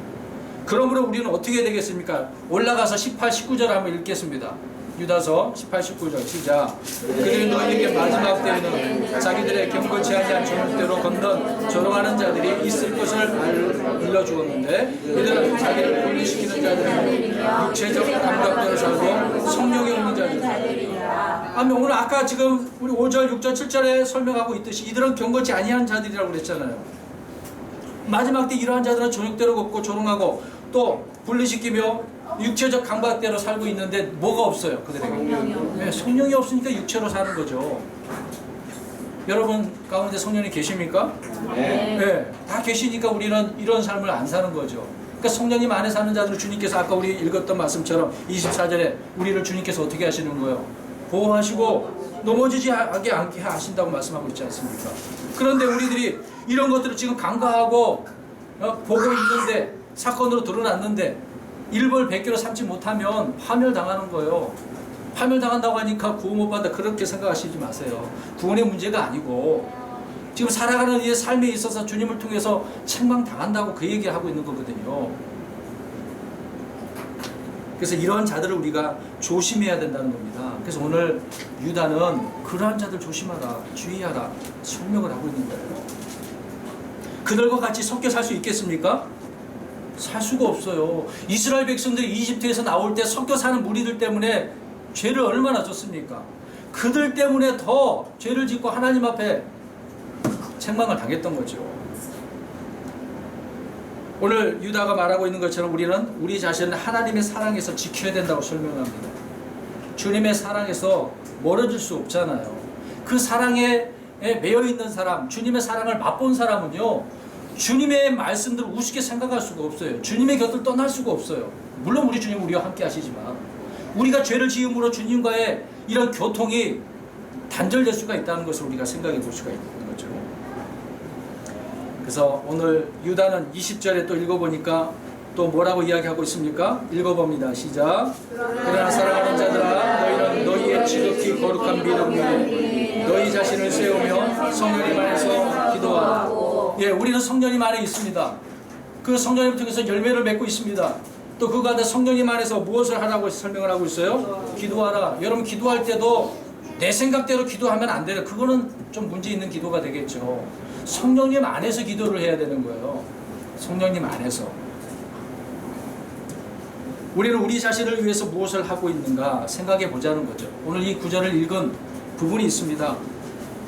[SPEAKER 1] 그러므로 우리는 어떻게 되겠습니까? 올라가서 18, 19절 한번 읽겠습니다. 유다서 18, 19절 시작. 그들이 너희에게 마지막 때에는 자기들의 경건치 아니한 전율대로 걷는 조롱하는 자들이 있을 것을 일러주었는데 이들은 자기를 분리시키는 자들이고 육체적 감각대로 살고 성령이 없는 자들이다. 아니 오늘 아까 지금 우리 5절, 6절, 7절에 설명하고 있듯이 이들은 경건치 아니한 자들이라고 그랬잖아요. 마지막 때 이러한 자들은 전율대로 걷고 조롱하고 또 분리시키며 육체적 감각대로 살고 있는데 뭐가 없어요 그들에게? 네, 성령이 없으니까 육체로 사는 거죠. 여러분 가운데 성령이 계십니까?
[SPEAKER 3] 네.
[SPEAKER 1] 네, 다 계시니까 우리는 이런 삶을 안 사는 거죠. 그러니까 성령님 안에 사는 자들은 주님께서 아까 우리 읽었던 말씀처럼 24절에 우리를 주님께서 어떻게 하시는 거예요? 보호하시고 넘어지지 않게 하신다고 말씀하고 있지 않습니까? 그런데 우리들이 이런 것들을 지금 간과하고 보고 있는데 사건으로 드러났는데 일벌백계로 삼지 못하면 파멸당하는 거예요. 파멸당한다고 하니까 구원 못 받는다 그렇게 생각하시지 마세요. 구원의 문제가 아니고 지금 살아가는 이 삶에 있어서 주님을 통해서 책망당한다고 그 얘기를 하고 있는 거거든요. 그래서 이런 자들을 우리가 조심해야 된다는 겁니다. 그래서 오늘 유다는 그러한 자들 조심하라, 주의하라 설명을 하고 있는 거예요. 그들과 같이 섞여 살 수 있겠습니까? 살 수가 없어요. 이스라엘 백성들이 이집트에서 나올 때 섞여 사는 무리들 때문에 죄를 얼마나 졌습니까? 그들 때문에 더 죄를 짓고 하나님 앞에 책망을 당했던 거죠. 오늘 유다가 말하고 있는 것처럼 우리는 우리 자신을 하나님의 사랑에서 지켜야 된다고 설명합니다. 주님의 사랑에서 멀어질 수 없잖아요. 그 사랑에 매여 있는 사람, 주님의 사랑을 맛본 사람은요, 주님의 말씀들을 우습게 생각할 수가 없어요. 주님의 곁을 떠날 수가 없어요. 물론 우리 주님 우리와 함께 하시지만 우리가 죄를 지음으로 주님과의 이런 교통이 단절될 수가 있다는 것을 우리가 생각해 볼 수가 있는 거죠. 그래서 오늘 유다는 20절에 또 읽어보니까 또 뭐라고 이야기하고 있습니까? 읽어봅니다. 시작. 그러나 사랑하는 자들아 너희는 너희의 지극히 거룩한 믿음 위에 너희 자신을 세우며 성령님 안에서 기도하라. 예, 우리는 성령님 안에 있습니다. 그 성령님 통해서 열매를 맺고 있습니다. 또 그 가운데 성령님 안에서 무엇을 하라고 설명을 하고 있어요? 기도하라. 여러분 기도할 때도 내 생각대로 기도하면 안 돼요. 그거는 좀 문제 있는 기도가 되겠죠. 성령님 안에서 기도를 해야 되는 거예요. 성령님 안에서. 우리는 우리 자신을 위해서 무엇을 하고 있는가 생각해 보자는 거죠. 오늘 이 구절을 읽은 부분이 있습니다.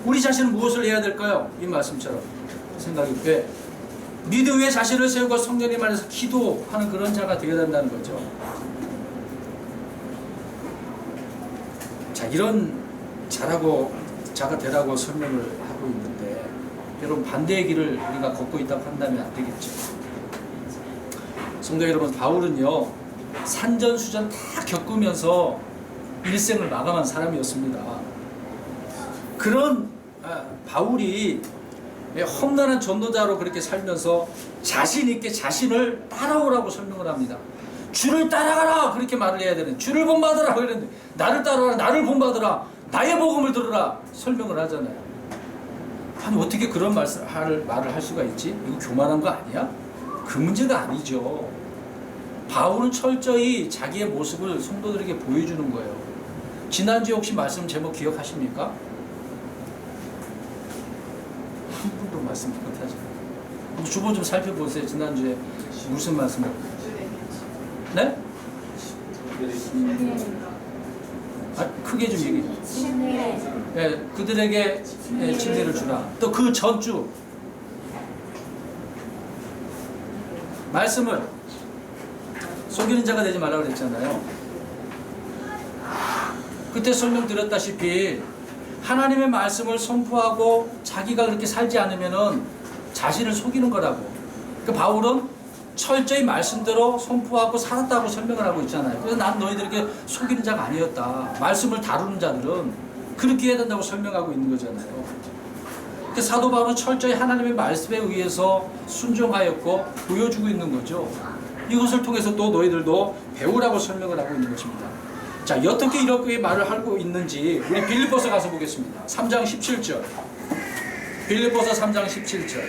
[SPEAKER 1] 우리 자신은 무엇을 해야 될까요? 이 말씀처럼 생각이 돼. 믿음 위에 자신을 세우고 성령님 안에서 기도하는 그런 자가 되어야 된다는 거죠. 자, 이런 자가 되라고 설명을 하고 있는데 여러분 반대의 길을 우리가 걷고 있다고 한다면 안 되겠죠. 성도 여러분, 바울은요 산전수전 다 겪으면서 일생을 마감한 사람이었습니다. 그런 바울이 험난한 전도자로 그렇게 살면서 자신 있게 자신을 따라오라고 설명을 합니다. 주를 따라가라 그렇게 말을 해야 되는, 주를 본받으라 그랬는데 나를 따라가라, 나를 본받으라, 나의 복음을 들으라 설명을 하잖아요. 아니 어떻게 그런 말을 할 수가 있지? 이거 교만한 거 아니야? 그 문제가 아니죠. 바울은 철저히 자기의 모습을 성도들에게 보여주는 거예요. 지난주에 혹시 말씀 제목 기억하십니까? 한 분도 말씀 못하죠. 주보 좀 살펴보세요. 지난주에 무슨 말씀을? 네? 아, 크게 좀 얘기해. 예, 그들에게 진리를 주라. 또 그 전주 말씀을 속이는 자가 되지 말라고 그랬잖아요. 그때 설명드렸다시피 하나님의 말씀을 선포하고 자기가 그렇게 살지 않으면은 자신을 속이는 거라고. 그 바울은 철저히 말씀대로 선포하고 살았다고 설명을 하고 있잖아요. 그래서 난 너희들에게 속이는 자가 아니었다. 말씀을 다루는 자들은 그렇게 해야 된다고 설명하고 있는 거잖아요. 그 사도 바울은 철저히 하나님의 말씀에 의해서 순종하였고 보여주고 있는 거죠. 이것을 통해서 또 너희들도 배우라고 설명을 하고 있는 것입니다. 자, 어떻게 이렇게 말을 하고 있는지 우리 빌립보서 가서 보겠습니다. 3장 17절. 빌립보서 3장 17절.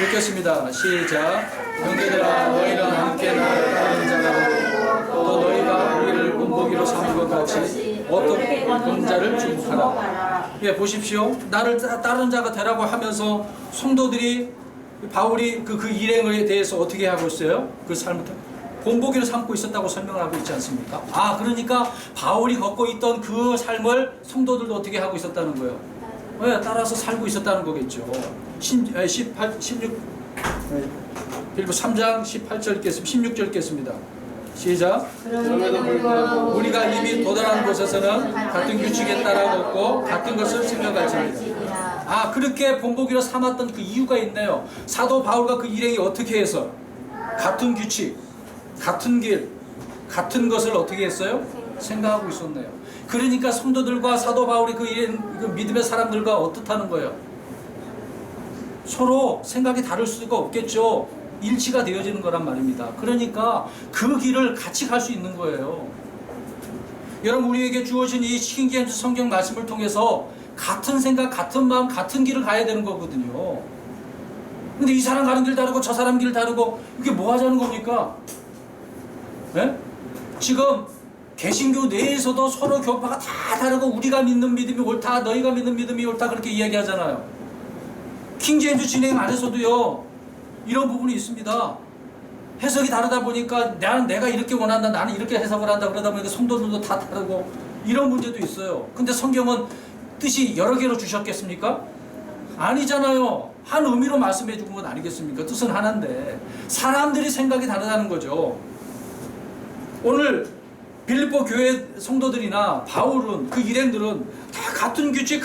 [SPEAKER 1] 읽겠습니다. 시작. 형제들아 너희는 함께 나를 따르는 자가 또 너희가 우리를 본보기로 삼은 것 같이 어떻게 본 자를 주목하라. 예, 보십시오. 나를 따르는 자가 되라고 하면서 성도들이 바울이 그 일행에 대해서 어떻게 하고 있어요? 그 삶을 본보기로 삼고 있었다고 설명을 하고 있지 않습니까? 아, 그러니까 바울이 걷고 있던 그 삶을 성도들도 어떻게 하고 있었다는 거예요? 네, 따라서 살고 있었다는 거겠죠. 16 빌립보 3장 18절 읽겠습니다. 16절 읽겠습니다. 시작.
[SPEAKER 3] 그럼에도 불구하고
[SPEAKER 1] 우리가 이미 도달한 곳에서는 같은 규칙에 따라 걷고 같은 것을 생각할지니라. 아, 그렇게 본보기로 삼았던 그 이유가 있네요. 사도 바울과 그 일행이 어떻게 해서 같은 규칙, 같은 길, 같은 것을 어떻게 했어요? 생각하고 있었네요. 그러니까 성도들과 사도 바울이 그 믿음의 사람들과 어떻다는 거예요? 서로 생각이 다를 수가 없겠죠. 일치가 되어지는 거란 말입니다. 그러니까 그 길을 같이 갈 수 있는 거예요. 여러분, 우리에게 주어진 이 신기한 성경 말씀을 통해서 같은 생각, 같은 마음, 같은 길을 가야 되는 거거든요. 근데 이 사람 가는 길 다르고 저 사람 길 다르고 이게 뭐 하자는 겁니까? 네? 지금 개신교 내에서도 서로 교파가 다 다르고 우리가 믿는 믿음이 옳다, 너희가 믿는 믿음이 옳다 그렇게 이야기하잖아요. 킹제임스 진행 안에서도요 이런 부분이 있습니다. 해석이 다르다 보니까 내가 이렇게 원한다, 나는 이렇게 해석을 한다, 그러다 보니까 성도들도 다 다르고 이런 문제도 있어요. 근데 성경은 뜻이 여러 개로 주셨겠습니까? 아니잖아요. 한 의미로 말씀해 준 건 아니겠습니까? 뜻은 하나인데 사람들이 생각이 다르다는 거죠. 오늘 빌립보 교회 성도들이나 바울은, 그 일행들은 다 같은 규칙,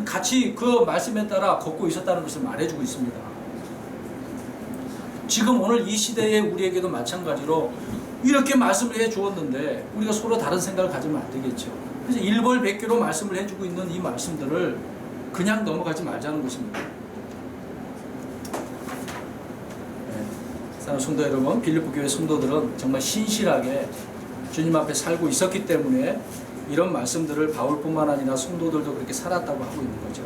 [SPEAKER 1] 같이 그 말씀에 따라 걷고 있었다는 것을 말해주고 있습니다. 지금 오늘 이 시대에 우리에게도 마찬가지로 이렇게 말씀을 해 주었는데 우리가 서로 다른 생각을 가지면 안 되겠죠. 그래서 일벌백계로 말씀을 해주고 있는 이 말씀들을 그냥 넘어가지 말자는 것입니다. 사랑하는 성도 여러분, 빌립보 교회 성도들은 정말 신실하게 주님 앞에 살고 있었기 때문에 이런 말씀들을 바울뿐만 아니라 성도들도 그렇게 살았다고 하고 있는 거죠.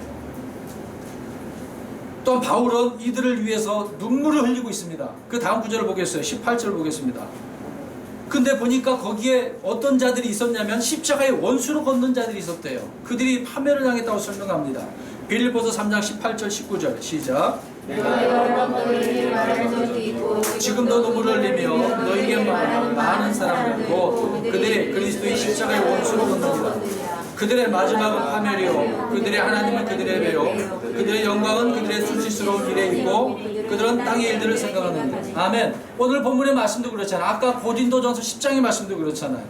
[SPEAKER 1] 또 바울은 이들을 위해서 눈물을 흘리고 있습니다. 그 다음 구절을 보겠어요. 18절을 보겠습니다. 근데 보니까 거기에 어떤 자들이 있었냐면 십자가의 원수로 걷는 자들이 있었대요. 그들이 파멸을 당했다고 설명합니다. 빌립보서 3장 18절 19절 시작. 지금도 눈물을 흘리며 너희에게 많은 사람들 곧 그들이 그리스도의 십자가의 원수로 걷느니라. 그들의 마지막은 파멸이요 그들의 하나님은 그들의 배요 그들의 영광은 그들의 수치스러운 일에 있고 그들은 땅의 일들을 생각하는데. 아멘. 오늘 본문의 말씀도 그렇잖아요. 아까 고린도전서 10장의 말씀도 그렇잖아요.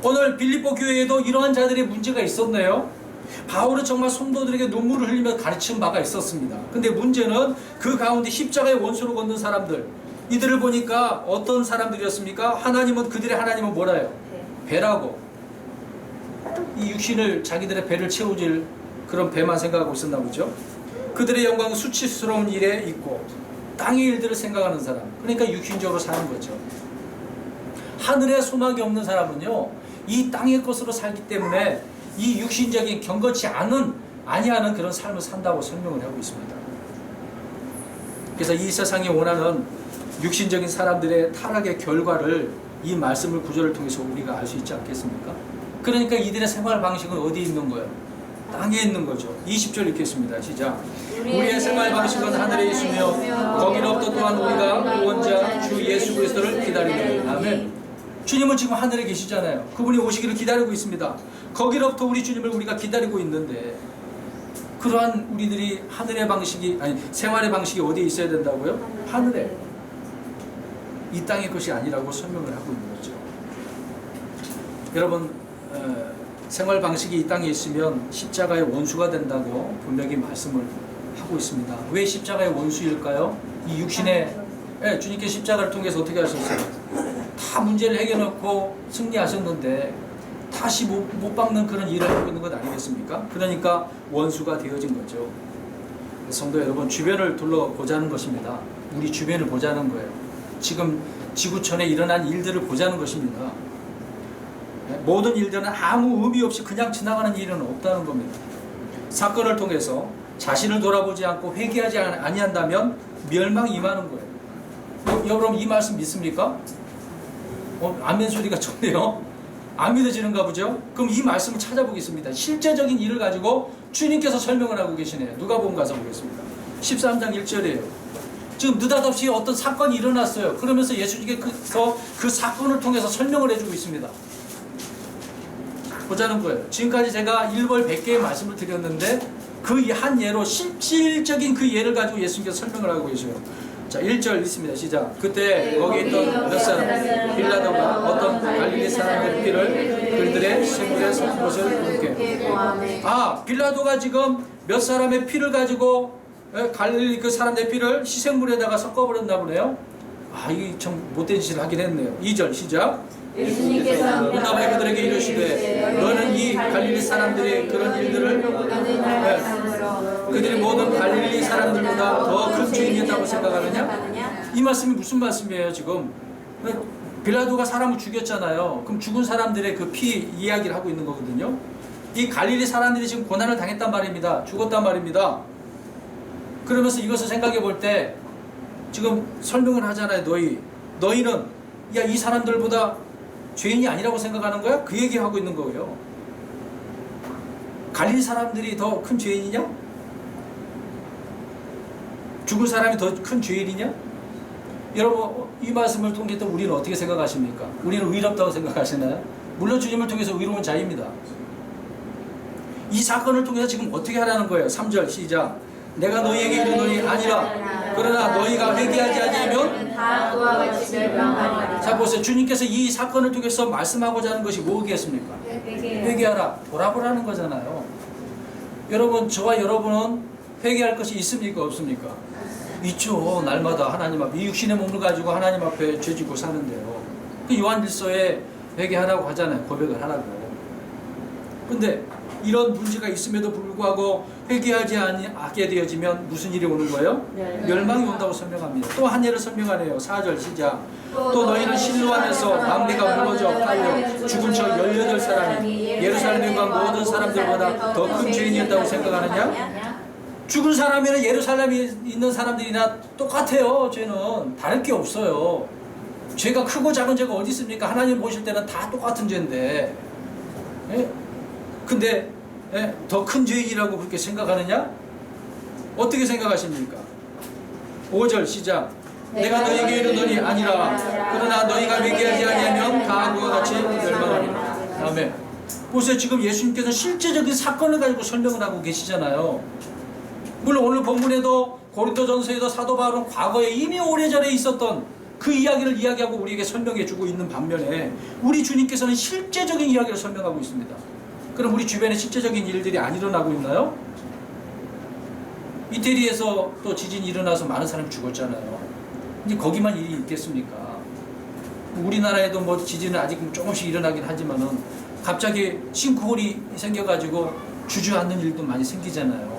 [SPEAKER 1] 오늘 빌립보 교회에도 이러한 자들의 문제가 있었네요. 바울은 정말 성도들에게 눈물을 흘리며 가르친 바가 있었습니다. 근데 문제는 그 가운데 십자가의 원수로 걷는 사람들, 이들을 보니까 어떤 사람들이었습니까? 하나님은, 그들의 하나님은 뭐라요? 배라고. 이 육신을, 자기들의 배를 채워줄 그런 배만 생각하고 있었나 보죠. 그들의 영광은 수치스러운 일에 있고 땅의 일들을 생각하는 사람, 그러니까 육신적으로 사는 거죠. 하늘에 소망이 없는 사람은요, 이 땅의 것으로 살기 때문에 이 육신적인 경건치 아니하는 그런 삶을 산다고 설명을 하고 있습니다. 그래서 이 세상이 원하는 육신적인 사람들의 타락의 결과를 이 말씀을 구절을 통해서 우리가 알 수 있지 않겠습니까? 그러니까 이들의 생활 방식은 어디에 있는 거예요? 땅에 있는 거죠. 20절 읽겠습니다. 시작. 우리의 생활 방식은 하늘에 있으며 거기로부터 또한 우리가 구원자 주 예수 그리스도를 기다리는. 아멘. 주님은 지금 하늘에 계시잖아요. 그분이 오시기를 기다리고 있습니다. 거기로부터 우리 주님을 우리가 기다리고 있는데, 그러한 우리들이 하늘의 방식이, 아니 생활의 방식이 어디에 있어야 된다고요? 하늘에. 이 땅의 것이 아니라고 설명을 하고 있는 거죠. 여러분, 생활 방식이 이 땅에 있으면 십자가의 원수가 된다고 분명히 말씀을 하고 있습니다. 왜 십자가의 원수일까요? 이 육신의, 주님께 십자가를 통해서 어떻게 하셨어요? 다 문제를 해결해놓고 승리하셨는데 다시 못 박는 그런 일을 하고 있는 것 아니겠습니까? 그러니까 원수가 되어진 거죠. 성도 여러분, 주변을 둘러보자는 것입니다. 우리 주변을 보자는 거예요. 지금 지구촌에 일어난 일들을 보자는 것입니다. 모든 일들은 아무 의미 없이 그냥 지나가는 일은 없다는 겁니다. 사건을 통해서 자신을 돌아보지 않고 회개하지 아니한다면 멸망이 임하는 거예요. 여러분 이 말씀 믿습니까? 아멘 소리가 좋네요. 안 믿어지는가 보죠? 그럼 이 말씀을 찾아보겠습니다. 실제적인 일을 가지고 주님께서 설명을 하고 계시네요. 누가복음 가서 보겠습니다. 13장 1절이에요. 지금 느닷없이 어떤 사건이 일어났어요. 그러면서 예수님께서 그 사건을 통해서 설명을 해주고 있습니다. 보자는 거예요. 지금까지 제가 1벌 100개의 말씀을 드렸는데 그 한 예로 실질적인 그 예를 가지고 예수님께서 설명을 하고 계셔요. 자, 1절 있습니다. 시작. 그때 거기 있던 몇 사람, 빌라도가 어떤 갈릴리 사람의 피를 그들의 생물에 섞은 것을 볼게. 빌라도가 지금 몇 사람의 피를 가지고 갈릴리 그 사람의 피를 희생물에다가 섞어버렸나 보네요. 이게 참 못된 짓을 하긴 했네요. 2절 시작.
[SPEAKER 2] 예수님께서
[SPEAKER 1] 응답하여 그들에게 이르시되 너는 이 갈릴리 사람들이 그런 일들을 그들이 모든 갈릴리 사람들보다 더 큰 죄인이었다고 생각하느냐? 이 말씀이 무슨 말씀이에요 지금? 빌라도가 사람을 죽였잖아요. 그럼 죽은 사람들의 그 피 이야기를 하고 있는 거거든요. 이 갈릴리 사람들이 지금 고난을 당했단 말입니다. 죽었단 말입니다. 그러면서 이것을 생각해 볼 때 지금 설명을 하잖아요. 너희는 이 사람들보다 죄인이 아니라고 생각하는 거야? 그 얘기하고 있는 거예요. 갈릴리 사람들이 더 큰 죄인이냐? 죽은 사람이 더 큰 죄인이냐? 여러분 이 말씀을 통해서 우리는 어떻게 생각하십니까? 우리는 의롭다고 생각하시나요? 물론 주님을 통해서 의로운 자입니다. 이 사건을 통해서 지금 어떻게 하라는 거예요? 3절 시작. 내가 너희에게 이르노니 아니라 그러나 너희가 회개하지 아니하면
[SPEAKER 2] 다 그와 같이 멸망하리라.
[SPEAKER 1] 자 보세요. 주님께서 이 사건을 통해서 말씀하고자 하는 것이 뭐겠습니까? 회개하라. 돌아보라는 거잖아요. 여러분 저와 여러분은 회개할 것이 있습니까? 없습니까? 있죠. 날마다 하나님 앞에 이 육신의 몸을 가지고 하나님 앞에 죄지고 사는데요. 그 요한일서에 회개하라고 하잖아요. 고백을 하라고. 근데 이런 문제가 있음에도 불구하고 회개하지 않게 되어지면 무슨 일이 오는 거예요? 멸망이 온다고 설명합니다. 또 한 예를 설명하네요. 4절 시작. 또 너희는 실로 안에서 막내가 헐어져 팔려 죽은 척 18사람이 예루살렘에 간 모든 사람들보다 더 큰 죄인이었다고 생각하느냐? 죽은 사람이나 예루살렘에 있는 사람들이나 똑같아요. 죄는 다를 게 없어요. 죄가 크고 작은 죄가 어디 있습니까? 하나님 보실 때는 다 똑같은 죄인데, 근데 더 큰 죄인이라고 그렇게 생각하느냐? 어떻게 생각하십니까? 5절 시작. 내가 너희에게 이르노니 아니라 그러나 너희가 회개하지 아니하면 다 그와 같이 멸망하리라. 아멘. 보세요. 지금 예수님께서 실제적인 사건을 가지고 설명을 하고 계시잖아요. 물론 오늘 본문에도 고린도전서에도 사도 바울은 과거에 이미 오래전에 있었던 그 이야기를 이야기하고 우리에게 설명해 주고 있는 반면에 우리 주님께서는 실제적인 이야기를 설명하고 있습니다. 그럼 우리 주변에 실제적인 일들이 안 일어나고 있나요? 이태리에서 또 지진이 일어나서 많은 사람이 죽었잖아요. 이제 거기만 일이 있겠습니까? 우리나라에도 뭐 지진은 아직 조금씩 일어나긴 하지만은 갑자기 싱크홀이 생겨가지고 주저앉는 일도 많이 생기잖아요.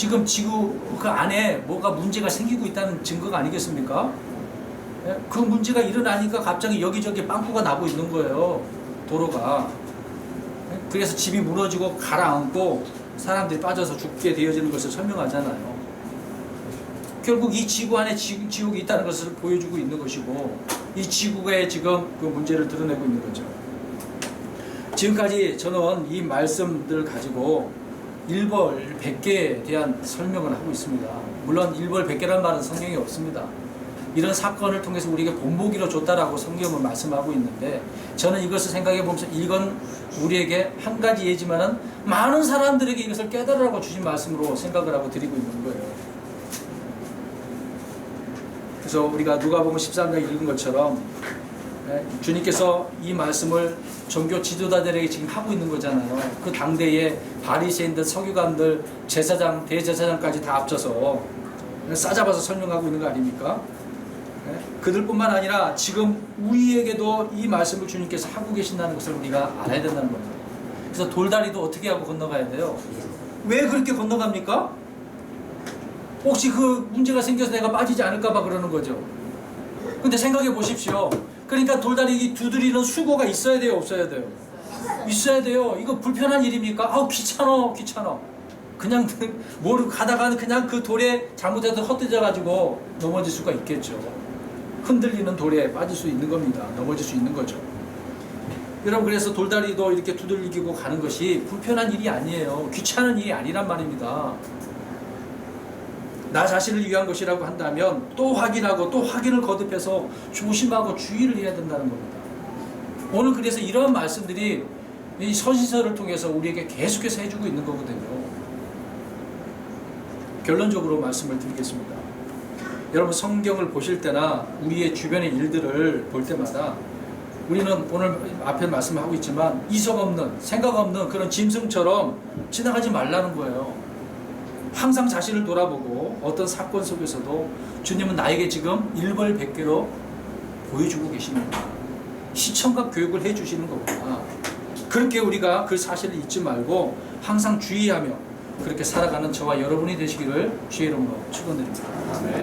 [SPEAKER 1] 지금 지구 그 안에 뭐가 문제가 생기고 있다는 증거가 아니겠습니까? 예? 그 문제가 일어나니까 갑자기 여기저기 빵꾸가 나고 있는 거예요. 도로가. 예? 그래서 집이 무너지고 가라앉고 사람들이 빠져서 죽게 되어지는 것을 설명하잖아요. 결국 이 지구 안에 지옥이 있다는 것을 보여주고 있는 것이고, 이 지구에 지금 그 문제를 드러내고 있는 거죠. 지금까지 저는 이 말씀들을 가지고 일벌 100개에 대한 설명을 하고 있습니다. 물론 일벌 100개라는 말은 성경에 없습니다. 이런 사건을 통해서 우리에게 본보기로 줬다라고 성경은 말씀하고 있는데, 저는 이것을 생각해 보면서 이건 우리에게 한 가지 예지만은 많은 사람들에게 이것을 깨달으라고 주신 말씀으로 생각을 하고 드리고 있는 거예요. 그래서 우리가 누가복음 13장 읽은 것처럼 주님께서 이 말씀을 종교 지도자들에게 지금 하고 있는 거잖아요. 그 당대에 바리새인들, 서기관들, 제사장, 대제사장까지 다 합쳐서 싸잡아서 설명하고 있는 거 아닙니까? 그들뿐만 아니라 지금 우리에게도 이 말씀을 주님께서 하고 계신다는 것을 우리가 알아야 된다는 거예요. 그래서 돌다리도 어떻게 하고 건너가야 돼요? 왜 그렇게 건너갑니까? 혹시 그 문제가 생겨서 내가 빠지지 않을까 봐 그러는 거죠. 근데 생각해 보십시오. 그러니까 돌다리 두드리는 수고가 있어야 돼요, 없어야 돼요? 있어야 돼요. 이거 불편한 일입니까? 아우 귀찮어. 그냥 모르고 가다가는 그냥 그 돌에 잘못해서 헛되져 가지고 넘어질 수가 있겠죠. 흔들리는 돌에 빠질 수 있는 겁니다. 넘어질 수 있는 거죠. 여러분, 그래서 돌다리도 이렇게 두들기고 가는 것이 불편한 일이 아니에요. 귀찮은 일이 아니란 말입니다. 나 자신을 위한 것이라고 한다면 또 확인하고 또 확인을 거듭해서 조심하고 주의를 해야 된다는 겁니다. 오늘 그래서 이런 말씀들이 이 서신서를 통해서 우리에게 계속해서 해주고 있는 거거든요. 결론적으로 말씀을 드리겠습니다. 여러분, 성경을 보실 때나 우리의 주변의 일들을 볼 때마다 우리는 오늘 앞에 말씀하고 있지만 이성 없는, 생각 없는 그런 짐승처럼 지나가지 말라는 거예요. 항상 자신을 돌아보고 어떤 사건 속에서도 주님은 나에게 지금 일벌 100개로 보여주고 계십니다. 시청각 교육을 해주시는 거구나. 그렇게 우리가 그 사실을 잊지 말고 항상 주의하며 그렇게 살아가는 저와 여러분이 되시기를 주의 이름으로 축원드립니다.